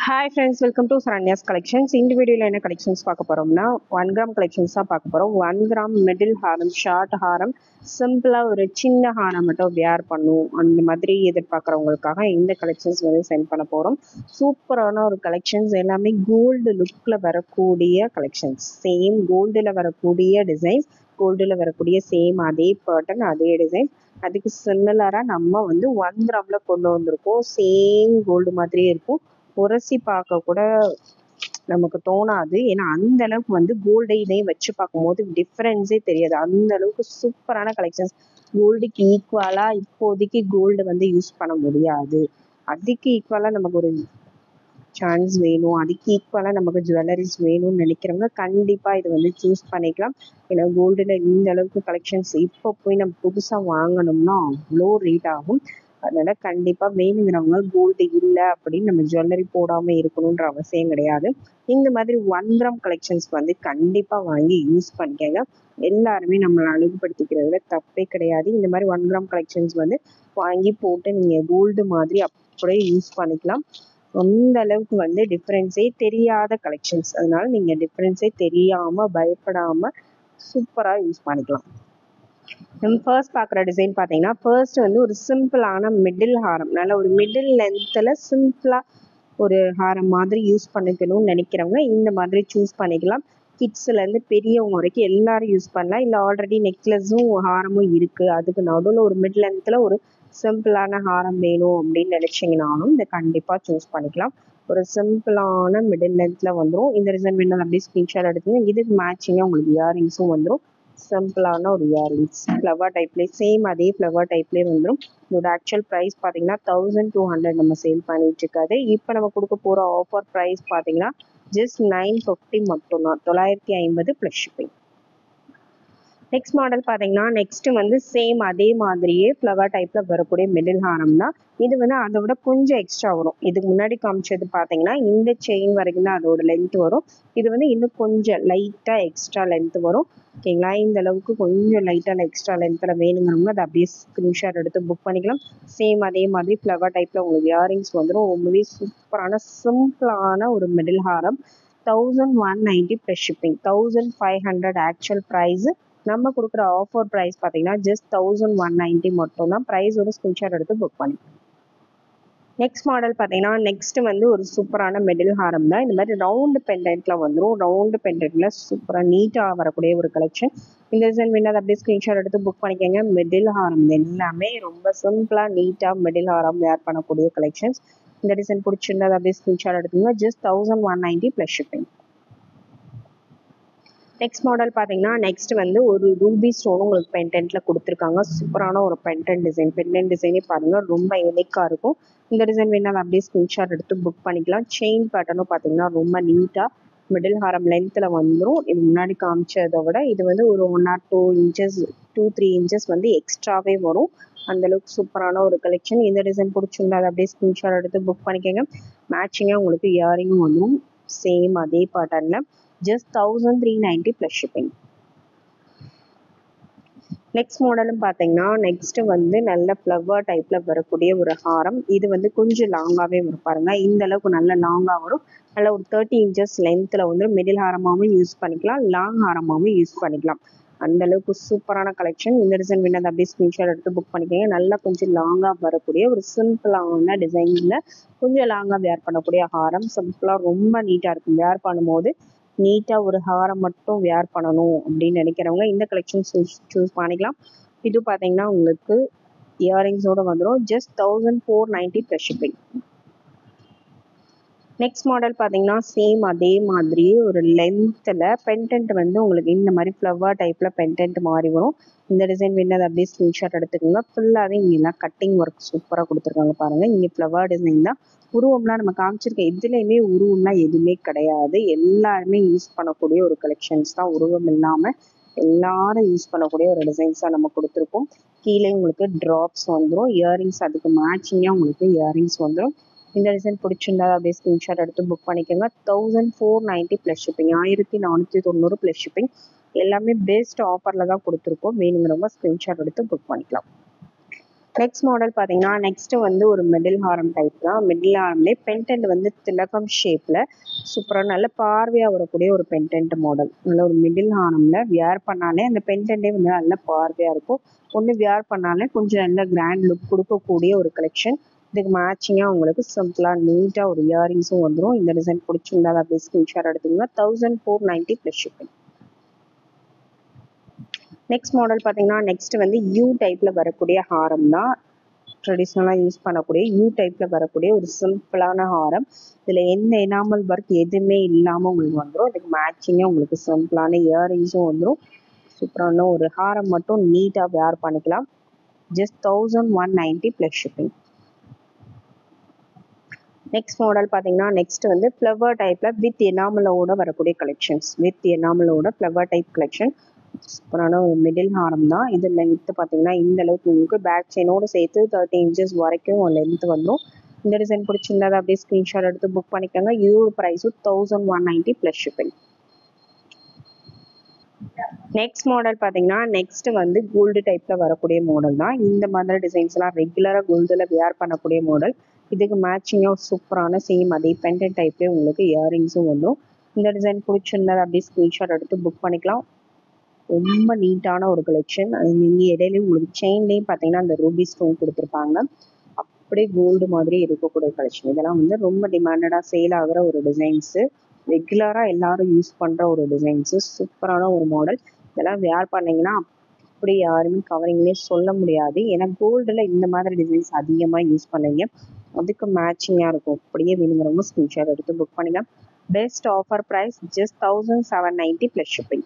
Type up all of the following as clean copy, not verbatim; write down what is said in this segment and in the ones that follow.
Hi friends, welcome to Saranya's Collections. இந்த வீடியோல என்ன கலெக்ஷன்ஸ் பார்க்க போறோம்னா 1 கிராம் கலெக்ஷன்ஸ் தான் பார்க்க போறோம். 1 கிராம் மிடில் ஹாரம், ஷார்ட் ஹாரம், சிம்பிளா ஒரு சின்ன ஹாரம் மட்டும் வியர் பண்ணும் அந்த மாதிரி எதிர்பார்க்குறவங்களுக்காக இந்த கலெக்ஷன்ஸ் வந்து சென்ட் பண்ண போறோம். சூப்பரான ஒரு கலெக்ஷன்ஸ், எல்லாமே கோல்டு லுக்ல வரக்கூடிய கலெக்ஷன்ஸ். சேம் கோல்டுல வரக்கூடிய டிசைன்ஸ், கோல்டுல வரக்கூடிய சேம் அதே பேட்டர்ன், அதே டிசைன். அதுக்கு சிமிலரா நம்ம வந்து 1 கிராம்ல கொண்டு வந்திருக்கோம். சேம் கோல்டு மாதிரியே இருக்கும். உரசி பார்க்க கூட நமக்கு தோணாது. ஏன்னா அந்த அளவுக்கு வந்து கோல்டை இதையும் வச்சு பார்க்கும்போது டிஃப்ரென்ஸே தெரியாது. அந்த அளவுக்கு சூப்பரான கலெக்ஷன்ஸ். கோல்டுக்கு ஈக்குவலா இப்போதைக்கு கோல்டு வந்து யூஸ் பண்ண முடியாது. அதுக்கு ஈக்குவலா நமக்கு ஒரு சான்ஸ் வேணும், அதுக்கு ஈக்குவலா நமக்கு ஜுவல்லரிஸ் வேணும்னு நினைக்கிறவங்க கண்டிப்பா இது வந்து சூஸ் பண்ணிக்கலாம். ஏன்னா கோல்டுல இந்த அளவுக்கு கலெக்ஷன்ஸ் இப்போ போய் நம்ம புதுசா வாங்கணும்னா அவ்வளோ ரேட் ஆகும். அதனால கண்டிப்பா வேணுங்கிறவங்க கோல்டு இல்லை அப்படின்னு நம்ம ஜுவல்லரி போடாம இருக்கணும்ன்ற அவசியம் கிடையாது. இந்த மாதிரி 1 கிராம் கலெக்ஷன்ஸ் வந்து கண்டிப்பா வாங்கி யூஸ் பண்ணிக்கங்க. எல்லாருமே நம்மளை அழகுபடுத்திக்கிறதுல தப்பே கிடையாது. இந்த மாதிரி 1 கிராம் கலெக்ஷன்ஸ் வந்து வாங்கி போட்டு நீங்க கோல்டு மாதிரி அப்படியே யூஸ் பண்ணிக்கலாம். அந்த அளவுக்கு வந்து டிஃப்ரென்ஸே தெரியாத கலெக்ஷன்ஸ். அதனால நீங்க டிஃப்ரென்ஸே தெரியாம பயப்படாம சூப்பரா யூஸ் பண்ணிக்கலாம். நம்ம ஃபர்ஸ்ட் பார்க்குற டிசைன் பார்த்தீங்கன்னா, ஃபர்ஸ்ட் வந்து ஒரு சிம்பிளான மிடில் ஹாரம், நல்ல ஒரு மிடில் லென்த்தில் சிம்பிளாக ஒரு ஹாரம் மாதிரி யூஸ் பண்ணிக்கணும்னு நினைக்கிறவங்க இந்த மாதிரி சூஸ் பண்ணிக்கலாம். கிட்ஸ்லேருந்து பெரியவங்க வரைக்கும் எல்லாரும் யூஸ் பண்ணலாம். இல்லை ஆல்ரெடி நெக்லஸும் ஹாரமும் இருக்குது, அதுக்கு நடுவில் ஒரு மிட் லென்த்தில் ஒரு சிம்பிளான ஹாரம் வேணும் அப்படின்னு நினச்சிங்கனாலும் இதை கண்டிப்பாக சூஸ் பண்ணிக்கலாம். ஒரு சிம்பிளான மிடில் லென்த்தில் வந்துடும். இந்த டிசைன் வேணும் அப்படியே ஸ்க்ரீன்ஷாட் எடுத்தீங்கன்னா இதுக்கு மேட்சிங்காக உங்களுக்கு இயரிங்ஸும் வந்துடும். சிம்பிளான ஒரு இயரிங்ஸ் ஃப்ளவர் டைப்லேயே, சேம் அதே ஃப்ளவர் டைப்லேயே வந்துடும். இதோட ஆக்சுவல் ப்ரைஸ் பார்த்தீங்கன்னா 1200 நம்ம சேல் பண்ணிட்டு இருக்காது. இப்போ நம்ம கொடுக்க போகிற ஆஃபர் ப்ரைஸ் பார்த்தீங்கன்னா ஜஸ்ட் 950 மட்டும்தான், 950 ப்ளஸ் ஷிப்பிங். நெக்ஸ்ட் மாடல் பார்த்தீங்கன்னா, நெக்ஸ்ட் வந்து சேம் அதே மாதிரியே ஃப்ளவர் டைப்பில் வரக்கூடிய மிடில் ஹாரம் தான். இது வந்து அதை விட கொஞ்சம் எக்ஸ்ட்ரா வரும். இதுக்கு முன்னாடி காமிச்சது பார்த்தீங்கன்னா இந்த செயின் வரைக்கும் தான் அதோட லென்த் வரும். இது வந்து இன்னும் கொஞ்சம் லைட்டாக எக்ஸ்ட்ரா லென்த் வரும். ஓகேங்களா? இந்த அளவுக்கு கொஞ்சம் லைட்டாக எக்ஸ்ட்ரா லென்த்தில் வேணுங்கிறவங்க அதை அப்படியே ஸ்க்ரீன்ஷாட் எடுத்து புக் பண்ணிக்கலாம். சேம் அதே மாதிரி ஃப்ளவர் டைப்பில் உங்களுக்கு இயரிங்ஸ் வந்துடும். ரொம்பவே சூப்பரான சிம்பிளான ஒரு மிடில் ஹாரம். 1190 ப்ளஸ் ஷிப்பிங். 1500 actual price. நம்ம கொடுக்குற ஆஃபர் ப்ரைஸ் பார்த்தீங்கன்னா ஜஸ்ட் 1190 மட்டும் தான். ப்ரைஸோட ஸ்க்ரீன்ஷாட் எடுத்து புக் பண்ணிக்கலாம். நெக்ஸ்ட் மாடல் பார்த்தீங்கன்னா, நெக்ஸ்ட் வந்து ஒரு சூப்பரான மிடில் ஹாரம் தான். இந்த மாதிரி ரவுண்டு பெண்டன்ட்ல வந்துடும். ரவுண்டு பெண்டன்ட்ல சூப்பராக நீட்டாக வரக்கூடிய ஒரு கலெக்ஷன். இந்த டிசைன் வேணால் அப்படியே ஸ்க்ரீன்ஷாட் எடுத்து புக் பண்ணிக்கோங்க. மிடில் ஹாரம் எல்லாமே ரொம்ப சிம்பிளாக நீட்டாக மிடில் ஹாரம் வேர் பண்ணக்கூடிய கலெக்ஷன்ஸ். இந்த டிசைன் பிடிச்சிருந்தா அப்படியே ஸ்க்ரீன்ஷாட் எடுத்துங்க. Just 1190 plus shipping. Next model பார்த்தீங்கன்னா, நெக்ஸ்ட் வந்து ஒரு ரூபி ஸ்டோன் உங்களுக்கு பெண்டன்ட்ல கொடுத்துருக்காங்க. சூப்பரான ஒரு பெண்டன்ட் டிசைன். பெண்டன்ட் டிசைனே பாருங்க ரொம்ப யூனிக்காக இருக்கும். இந்த டிசைன் வேணாலும் அப்படியே ஸ்க்ரீன்ஷாட் எடுத்து புக் பண்ணிக்கலாம். செயின் பேட்டர்னும் பார்த்தீங்கன்னா ரொம்ப நீட்டாக மிடில் ஹாரம் லென்த்தில் வந்துடும். இது முன்னாடி காமிச்சதை விட இது வந்து ஒரு 1 or 2 inches 2-3 inches வந்து எக்ஸ்ட்ராவே வரும். அந்தளவுக்கு சூப்பரான ஒரு கலெக்ஷன். இந்த டிசைன் பிடிச்சிருந்தா அதை அப்படியே ஸ்க்ரீன்ஷாட் எடுத்து புக் பண்ணிக்கோங்க. மேட்சிங்காக உங்களுக்கு இயரிங்கும் வந்துடும் சேம் அதே பேட்டர்னில். just 1390 plus shipping. நெக்ஸ்ட் மாடலும் பார்த்தீங்கன்னா, நெக்ஸ்ட் வந்து நல்ல ஃப்ளவர் டைப்ல வரக்கூடிய ஒரு ஹாரம். இது வந்து கொஞ்சம் லாங்காகவே வரும் பாருங்க. இந்த அளவுக்கு நல்ல லாங்காக வரும். நல்ல ஒரு 30 inches லென்த்தில் வந்து மிடில் ஹாரமாகவும் யூஸ் பண்ணிக்கலாம், லாங் ஹாரமாகவும் யூஸ் பண்ணிக்கலாம். அந்த அளவுக்கு சூப்பரான கலெக்ஷன். இந்த டிசைன் வேணால் அப்படியே ஸ்க்ரீன்ஷாட் எடுத்து புக் பண்ணிக்கோங்க. நல்லா கொஞ்சம் லாங்காக வரக்கூடிய ஒரு சிம்பிளான டிசைனில் கொஞ்சம் லாங்காக வேர் பண்ணக்கூடிய ஹாரம். சிம்பிளாக ரொம்ப நீட்டாக இருக்கும். வேர் பண்ணும்போது நீட்டாக ஒரு ஹாரம் மட்டும் வேர் பண்ணணும் அப்படின்னு நினைக்கிறவங்க இந்த கலெக்ஷன் சூஸ் பண்ணிக்கலாம். இது பார்த்தீங்கன்னா உங்களுக்கு இயரிங்ஸோடு வந்துடும். Just 1490 plus shipping. Next model பார்த்தீங்கன்னா, சேம் அதே மாதிரி ஒரு லென்த்தில் பெண்டன்ட் வந்து உங்களுக்கு இந்த மாதிரி ஃப்ளவர் டைப்பில் பெண்டன்ட் மாறி வரும். இந்த டிசைன் வேணால் அப்படியே ஸ்க்ரீன்ஷாட் எடுத்துக்கோங்க. ஃபுல்லாகவே இங்கெல்லாம் கட்டிங் ஒர்க் சூப்பராக கொடுத்துருக்காங்க பாருங்கள். இங்கே ஃப்ளவர் டிசைன் தான். உருவம்லாம் நம்ம காமிச்சிருக்கேன். இதுலேயுமே உருவம்லாம் எதுவுமே கிடையாது. எல்லாருமே யூஸ் பண்ணக்கூடிய ஒரு கலெக்ஷன்ஸ் தான். உருவம் இல்லாமல் எல்லாரும் யூஸ் பண்ணக்கூடிய ஒரு டிசைன்ஸாக நம்ம கொடுத்துருக்கோம். கீழே உங்களுக்கு ட்ராப்ஸ் வந்துடும். இயரிங்ஸ் அதுக்கு மேட்சிங்காக உங்களுக்கு இயரிங்ஸ் வந்துடும். இந்த டிசைன் பிடிச்சிருந்தா அப்படியே ஸ்க்ரீன்ஷாட் எடுத்து புக் பண்ணிக்கோங்க. 1490 ப்ளஸ் ஷிப்பிங். 1490 plus shipping. எல்லாமே பெஸ்ட் ஆஃபரில் தான் கொடுத்துருக்கோம். வேணுங்கிறவங்க ஸ்க்ரீன்ஷாட் எடுத்து புக் பண்ணிக்கலாம். நெக்ஸ்ட் மாடல் பார்த்தீங்கன்னா நெக்ஸ்ட் வந்து ஒரு மிடில் ஹாரம் டைப் தான். மிடில் ஹாரம்லேயே பென்டென்ட் வந்து திலகம் ஷேப்பில் சூப்பராக நல்ல பார்வையாக வரக்கூடிய ஒரு பென்டென்ட் மாடல். நல்ல ஒரு மிடில் ஹாரமில் வியர் பண்ணாலே அந்த பென்டென்ட்டே வந்து நல்ல பார்வையாக இருக்கும். ஒன்று வியர் பண்ணாலே கொஞ்சம் நல்ல கிராண்ட் லுக் கொடுக்கக்கூடிய ஒரு கலெக்ஷன். இதுக்கு மேட்சிங்காக உங்களுக்கு சிம்பிளாக நீட்டாக ஒரு இயரிங்ஸும் வந்துடும். இந்த டிசைன் பிடிச்சிருந்தா அப்படியே ஸ்க்ரீன்ஷாட் எடுத்துக்கோங்க. 1490 ப்ளஸ் ஷிப்பிங். நெக்ஸ்ட் மாடல் பார்த்தீங்கன்னா நெக்ஸ்ட் வந்து யூ டைப்பில் வரக்கூடிய ஹாரம் தான். ட்ரெடிஷ்னலாக யூஸ் பண்ணக்கூடிய யூ டைப்பில் வரக்கூடிய ஒரு சிம்பிளான ஹாரம். இதில் எந்த எனாமல் ஒர்க் எதுவுமே இல்லாமல் உங்களுக்கு வந்துடும். இதுக்கு மேட்சிங்காக உங்களுக்கு சிம்பிளான இயரிங்ஸும் வந்துடும். சூப்பரான ஒரு ஹாரம் மட்டும் நீட்டாக வேர் பண்ணிக்கலாம். Just 1190 plus shipping. Next model பார்த்தீங்கன்னா நெக்ஸ்ட் வந்து ஃப்ளவர் டைப்பில் வித் எனாமலோட வரக்கூடிய கலெக்ஷன்ஸ். வித் எனாமலோட ஃப்ளவர் டைப் கலெக்ஷன். சூப்பரான ஒரு மிடில் ஹாரம் தான். இது லென்த்து பார்த்தீங்கன்னா இந்த அளவுக்கு உங்களுக்கு பேக் செயினோடு சேர்த்து 30 இன்ச்சஸ் வரைக்கும் லென்த் வந்துடும். இந்த டிசைன் பிடிச்சிருந்தா அப்படியே ஸ்க்ரீன்ஷாட் எடுத்து புக் பண்ணிக்கோங்க. இதோட ப்ரைஸும் 1190 ப்ளஸ் ஷிப்பிங். நெக்ஸ்ட் மாடல் பார்த்தீங்கன்னா நெக்ஸ்ட் வந்து கோல்டு டைப்பில் வரக்கூடிய மாடல் தான். இந்த மாதிரி டிசைன்ஸ்லாம் ரெகுலராக கோல்டில் வியர் பண்ணக்கூடிய மாடல். இதுக்கு மேட்சிங்காக சூப்பரான சேம் அதே பென்டென்ட் டைப்லேயே உங்களுக்கு இயரிங்ஸும் வந்துடும். இந்த டிசைன் பிடிச்சிருந்தா அப்படியே ஸ்க்ரீன்ஷாட் எடுத்து புக் பண்ணிக்கலாம். ரொம்ப நீட்டான ஒரு கலெக்ஷன். இங்கே இடையிலையும் உங்களுக்கு செயின்லேயும் பார்த்தீங்கன்னா அந்த ரூபி ஸ்டோன் கொடுத்துருப்பாங்க. அப்படியே கோல்டு மாதிரி இருக்கக்கூடிய கலெக்ஷன். இதெல்லாம் வந்து ரொம்ப டிமாண்டடாக சேல் ஆகிற ஒரு டிசைன்ஸு. ரெகுலராக எல்லாரும் யூஸ் பண்ணுற ஒரு டிசைன்ஸு. சூப்பரான ஒரு மாடல். இதெல்லாம் வேர் பண்ணிங்கன்னா அப்படி யாருமே கவரிங்லேயே சொல்ல முடியாது. ஏன்னா கோல்டில் இந்த மாதிரி டிசைன்ஸ் அதிகமாக யூஸ் பண்ணீங்க. அதுக்கு மேட்சிங்காக இருக்கும். அப்படியே வேணுங்கிறவங்க ஸ்க்ரீன்ஷாட் எடுத்து புக் பண்ணிக்கலாம். Best offer price just 1790 plus shipping.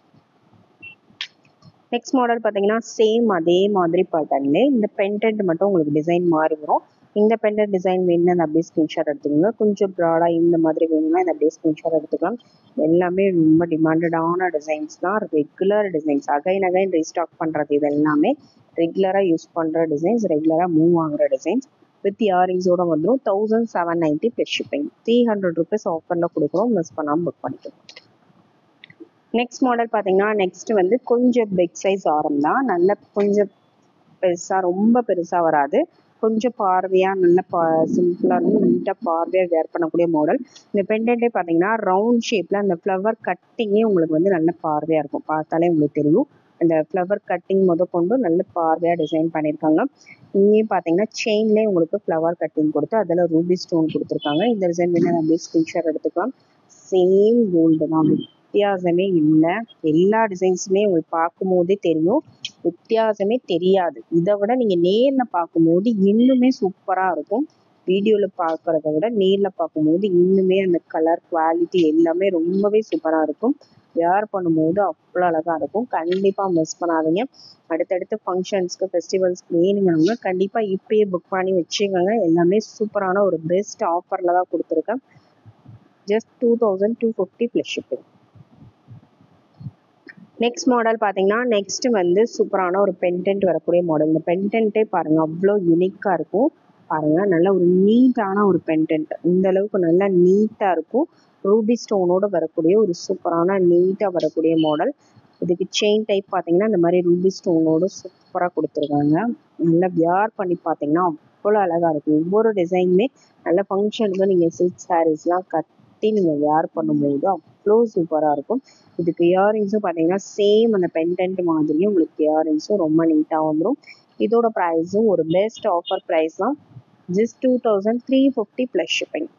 Next model பார்த்தீங்கன்னா சேம் அதே மாதிரி பேட்டர்ன்ல இந்த பென்டென்ட் மட்டும் உங்களுக்கு டிசைன் மாறி வரும். இந்த பென்டென்ட் டிசைன் வேணும்னு அப்படியே ஸ்க்ரீன்ஷாட் எடுத்துக்கோங்க. கொஞ்சம் ப்ராடாக இந்த மாதிரி வேணும்னா இந்த அப்படியே ஸ்க்ரீன்ஷாட் எடுத்துக்கலாம். எல்லாமே ரொம்ப டிமாண்டடான டிசைன்ஸ் தான். ரெகுலர் டிசைன்ஸ் அகைன் ரீஸ்டாக் பண்ணுறது. இது எல்லாமே ரெகுலராக யூஸ் பண்ணுற டிசைன்ஸ், ரெகுலராக மூவ் ஆகுற டிசைன்ஸ். வித் இயரிங்ஸோட வந்துடும். 1790 ப்ளஸ் ஷிப்பிங். 300 ருபீஸ் ஆஃபரில் கொடுக்குறோம். மிஸ் பண்ணாமல் புக் பண்ணிக்கலாம். நெக்ஸ்ட் மாடல் பார்த்தீங்கன்னா நெக்ஸ்ட் வந்து கொஞ்சம் பிக் சைஸ் ஆரம் தான். நல்ல கொஞ்சம் பெருசாக ரொம்ப பெருசாக வராது. கொஞ்சம் பார்வையாக நல்ல சிம்பிளாக இருந்து நீட்டாக பார்வையாக வேர் பண்ணக்கூடிய மாடல். இந்த பெண்டன்ட்டே பார்த்தீங்கன்னா ரவுண்ட் ஷேப்பில் அந்த ஃப்ளவர் கட்டிங்கே உங்களுக்கு வந்து நல்ல பார்வையாக இருக்கும். பார்த்தாலே உங்களுக்கு தெரியும். அந்த ஃப்ளவர் கட்டிங் கொண்டு நல்ல பார்வையாக டிசைன் பண்ணியிருக்காங்க. இங்கேயும் பார்த்தீங்கன்னா செயின்லேயே உங்களுக்கு ஃப்ளவர் கட்டிங் கொடுத்து அதில் ரூபி ஸ்டோன் கொடுத்துருக்காங்க. இந்த டிசைன் வேணும் அப்படியே ஸ்க்ரீன்ஷாட் எடுத்துக்கலாம். சேம் கோல்டு தான், வித்தியாசமே இல்லை. எல்லா டிசைன்ஸுமே உங்களுக்கு பார்க்கும் போதே தெரியும், வித்தியாசமே தெரியாது. இதை விட நீங்கள் நேரில் பார்க்கும்போது இன்னுமே சூப்பராக இருக்கும். வீடியோவில் பார்க்குறத விட நேரில் பார்க்கும்போது இன்னுமே அந்த கலர் குவாலிட்டி எல்லாமே ரொம்பவே சூப்பராக இருக்கும். வேர் பண்ணும்போது அவ்வளோ அழகாக இருக்கும். கண்டிப்பாக மிஸ் பண்ணாதீங்க. அடுத்தடுத்த ஃபங்க்ஷன்ஸ்க்கு ஃபெஸ்டிவல்ஸ்க்கு வேணுங்கிறவங்க கண்டிப்பாக இப்பயே புக் பண்ணி வச்சுக்கோங்க. எல்லாமே சூப்பரான ஒரு பெஸ்ட் ஆஃபரில் தான் கொடுத்துருக்கேன். Just 2250 plus shipping. Next model பார்த்தீங்கன்னா நெக்ஸ்ட் வந்து சூப்பரான ஒரு பென்டென்ட் வரக்கூடிய மாடல். இந்த பென்டென்ட்டே பாருங்கள் அவ்வளோ யூனிக்காக இருக்கும். பாருங்கள் நல்ல ஒரு நீட்டான ஒரு பென்டென்ட். இந்த அளவுக்கு நல்லா நீட்டாக இருக்கும். ரூபி ஸ்டோனோட வரக்கூடிய ஒரு சூப்பரான நீட்டாக வரக்கூடிய மாடல். இதுக்கு செயின் டைப் பார்த்தீங்கன்னா இந்த மாதிரி ரூபி ஸ்டோனோட சூப்பராக கொடுத்துருக்காங்க. நல்லா வியர் பண்ணி பார்த்தீங்கன்னா அவ்வளோ அழகாக இருக்கும். ஒவ்வொரு டிசைனுமே நல்ல ஃபங்க்ஷனுக்கு நீங்கள் சில்க் சாரீஸ்லாம் கட்டி நீங்கள் வியர் பண்ணும்போது அவ்வளோ சூப்பராக இருக்கும். இதுக்கு இயரிங்ஸும் பார்த்தீங்கன்னா சேம் அந்த பென்டென்ட் மாதிரியும் உங்களுக்கு இயரிங்ஸும் ரொம்ப நீட்டாக வந்துடும். இதோட ப்ரைஸும் ஒரு பெஸ்ட் ஆஃபர் ப்ரைஸ் தான். Just 2350 plus shipping.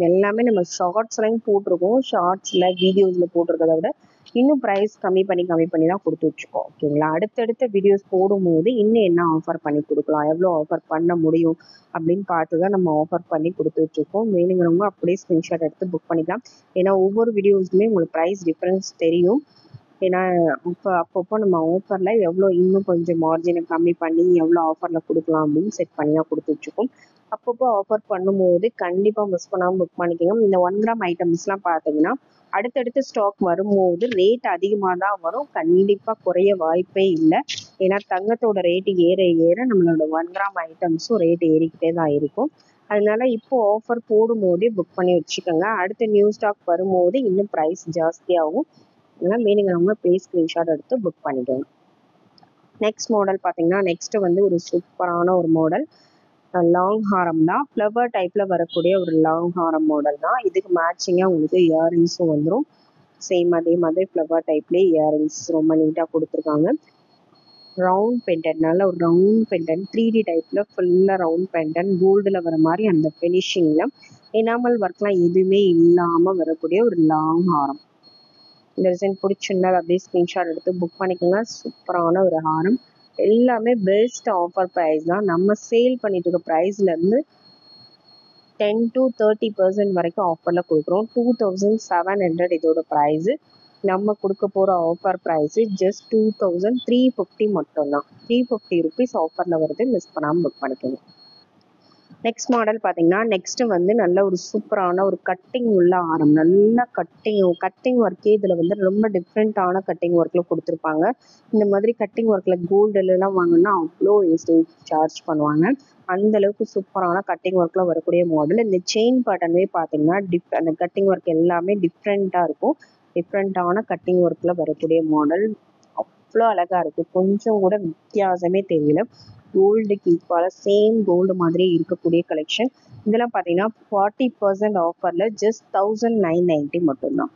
எல்லாமே நம்ம ஷார்ட்ஸ்லையும் போட்டிருக்கோம். ஷார்ட்ஸில் வீடியோஸில் போட்டிருக்கிறத விட இன்னும் ப்ரைஸ் கம்மி பண்ணி தான் கொடுத்து வச்சுக்கோம். ஓகேங்களா? அடுத்தடுத்த வீடியோஸ் போடும்போது இன்னும் என்ன ஆஃபர் பண்ணி கொடுக்கலாம், எவ்வளோ ஆஃபர் பண்ண முடியும் அப்படின்னு பார்த்து தான் நம்ம ஆஃபர் பண்ணி கொடுத்து வச்சுருக்கோம். வேணுங்கிறவங்க அப்படியே ஸ்க்ரீன்ஷாட் எடுத்து புக் பண்ணிக்கலாம். ஏன்னா ஒவ்வொரு வீடியோஸுமே உங்களுக்கு ப்ரைஸ் டிஃப்ரென்ஸ் தெரியும். ஏன்னா அப்பப்போ நம்ம ஆஃபரில் எவ்வளோ இன்னும் கொஞ்சம் மார்ஜினை கம்மி பண்ணி எவ்வளோ ஆஃபரில் கொடுக்கலாம் அப்படின்னு செட் பண்ணி தான் கொடுத்து வச்சுருக்கோம். அப்பப்போ ஆஃபர் பண்ணும்போது கண்டிப்பாக மிஸ் பண்ணாமல் புக் பண்ணிக்கோங்க. இந்த 1 கிராம் ஐட்டம்ஸ்லாம் பார்த்தீங்கன்னா அடுத்தடுத்து ஸ்டாக் வரும்போது ரேட் அதிகமாக தான் வரும். கண்டிப்பாக குறைய வாய்ப்பே இல்லை. ஏன்னா தங்கத்தோட ரேட்டு ஏற ஏற நம்மளோட 1 கிராம் ஐட்டம்ஸும் ரேட் ஏறிக்கிட்டே தான் இருக்கும். அதனால இப்போ ஆஃபர் போடும்போதே புக் பண்ணி வச்சுக்கோங்க. அடுத்த நியூ ஸ்டாக் வரும்போது இன்னும் ப்ரைஸ் ஜாஸ்தியாகும். அதனால் வேணுங்கிறவங்க ப்ளீஸ் ஸ்க்ரீன்ஷாட் எடுத்து புக் பண்ணிக்கோங்க. நெக்ஸ்ட் மாடல் பார்த்தீங்கன்னா நெக்ஸ்ட் வந்து ஒரு சூப்பரான ஒரு மாடல் லாங் ஹாரம் தான். ஃப்ளவர் டைப்பில் வரக்கூடிய ஒரு லாங் ஹாரம் மாடல் தான். இதுக்கு மேட்சிங்காக உங்களுக்கு இயரிங்ஸும் வந்துடும். சேம் அதே மாதிரி ஃப்ளவர் டைப்லேயே இயரிங்ஸ் ரொம்ப நீட்டாக கொடுத்துருக்காங்க. ரவுண்ட் பெண்டன்ட், நல்ல ஒரு ரவுண்ட் பெண்டன்ட் 3D டைப்பில் ஃபுல்லாக ரவுண்ட் பெண்டன்ட் கோல்டில் வர மாதிரி அந்த ஃபினிஷிங்கில் எனாமல் ஒர்க்லாம் எதுவுமே இல்லாமல் வரக்கூடிய ஒரு லாங் ஹாரம். இந்த டிசைன் பிடிச்சிருந்தா அப்படியே ஸ்க்ரீன்ஷாட் எடுத்து புக் பண்ணிக்கோங்க. சூப்பரான ஒரு ஹாரம். எல்லாமே பெஸ்ட் ஆஃபர் ப்ரைஸ் தான். நம்ம சேல் பண்ணிட்டு இருக்க ப்ரைஸ்லேருந்து 10 to 30% வரைக்கும் ஆஃபரில் கொடுக்குறோம். 2700 இதோட ப்ரைஸு. நம்ம கொடுக்க போகிற ஆஃபர் ப்ரைஸு ஜஸ்ட் 2350 மட்டும்தான். 350 ருபீஸ் ஆஃபரில் வருது. மிஸ் பண்ணாமல் புக் பண்ணிக்கோங்க. நெக்ஸ்ட் மாடல் பார்த்தீங்கன்னா நெக்ஸ்ட் வந்து நல்ல ஒரு சூப்பரான ஒரு கட்டிங் உள்ள ஆரம். நல்ல கட்டிங் ஒர்க்கே இதில் வந்து ரொம்ப டிஃப்ரெண்ட்டான கட்டிங் ஒர்க்கில் கொடுத்துருப்பாங்க. இந்த மாதிரி கட்டிங் ஒர்க்கில் கோல்டுலாம் வாங்கினா அவ்வளோ வேஸ்டேஜ் சார்ஜ் பண்ணுவாங்க. அந்த அளவுக்கு சூப்பரான கட்டிங் ஒர்க்கில் வரக்கூடிய மாடல். இந்த செயின் பேட்டர்னே பார்த்தீங்கன்னா அந்த கட்டிங் ஒர்க் எல்லாமே டிஃப்ரெண்ட்டாக இருக்கும். டிஃப்ரெண்ட்டான கட்டிங் ஒர்க்கில் வரக்கூடிய மாடல் அவ்வளோ அழகாக இருக்குது. கொஞ்சம் கூட வித்தியாசமே தெரியல. கோல்டுக்கு ஈக்குவலாக சேம் கோல்டு மாதிரி இருக்கக்கூடிய கலெக்ஷன். இதெல்லாம் பார்த்தீங்கன்னா 40% ஆஃபரில் ஜஸ்ட் 1990 மட்டும்தான்.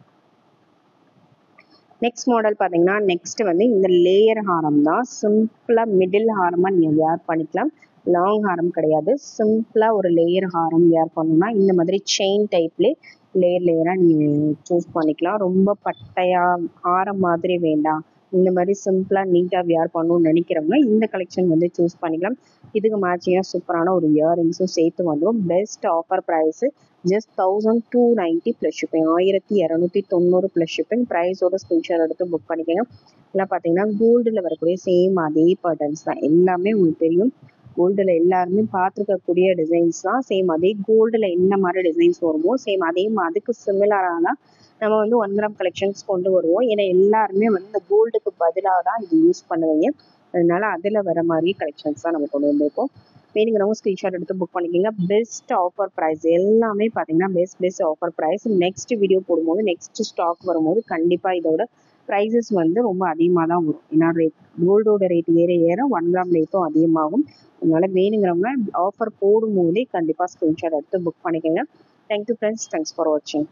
நெக்ஸ்ட் மாடல் பார்த்தீங்கன்னா நெக்ஸ்ட் வந்து இந்த லேயர் ஹாரம் தான். சிம்பிளாக மிடில் ஹாரமாக நீங்கள் வேர் பண்ணிக்கலாம். லாங் ஹாரம் கிடையாது. சிம்பிளாக ஒரு லேயர் ஹாரம் வேர் பண்ணணும்னா இந்த மாதிரி செயின் டைப்லேயே லேயராக நீங்கள் சூஸ் பண்ணிக்கலாம். ரொம்ப பட்டையாக ஹாரம் மாதிரி வேண்டாம், இந்த மாதிரி சிம்பிளாக நீட்டாக வியர் பண்ணணும்னு நினைக்கிறவங்க இந்த கலெக்ஷன் வந்து சூஸ் பண்ணிக்கலாம். இதுக்கு மேட்சிங்காக சூப்பரான ஒரு இயரிங்ஸும் சேர்த்து வந்துடும். Best offer price just 1290 plus shipping. 1290 plus shipping. ப்ரைஸோட ஸ்க்ரீன்ஷாட் எடுத்து புக் பண்ணிக்கோங்க. எல்லாம் பார்த்தீங்கன்னா கோல்டில் வரக்கூடிய சேம் அதே பேட்டர்ன்ஸ் தான். எல்லாமே உங்களுக்கு தெரியும், கோல்டில் எல்லாருமே பார்த்துருக்கக்கூடிய டிசைன்ஸ் தான். சேம் அதே கோல்டில் என்ன மாதிரி டிசைன்ஸ் வருமோ சேம் அதே அதுக்கு சிமிலராக தான் நம்ம வந்து 1 கிராம் கலெக்ஷன்ஸ் கொண்டு வருவோம். ஏன்னா எல்லாருமே வந்து இந்த கோல்டுக்கு பதிலாக தான் இது யூஸ் பண்ணுவீங்க. அதனால அதில் வர மாதிரி கலெக்ஷன்ஸ் தான் நம்ம கொண்டு வந்திருக்கோம். வேணுங்கிறவங்க ஸ்க்ரீன்ஷாட் எடுத்து புக் பண்ணிக்கோங்க. பெஸ்ட் ஆஃபர் ப்ரைஸ் எல்லாமே பார்த்தீங்கன்னா best offer price. Next video போடும்போது நெக்ஸ்ட் ஸ்டாக் வரும்போது கண்டிப்பாக இதோட ப்ரைஸஸ் வந்து ரொம்ப அதிகமாக தான் வரும். ஏன்னா கோல்டோட ரேட் ஏற 1 கிராம் ரேட்டும் அதிகமாகும். அதனால வேணுங்கிறவங்க ஆஃபர் போடும்போதே கண்டிப்பாக ஸ்க்ரீன்ஷாட் எடுத்து புக் பண்ணிக்கோங்க. Thank you friends. தேங்க்ஸ் ஃபார் வாட்சிங்.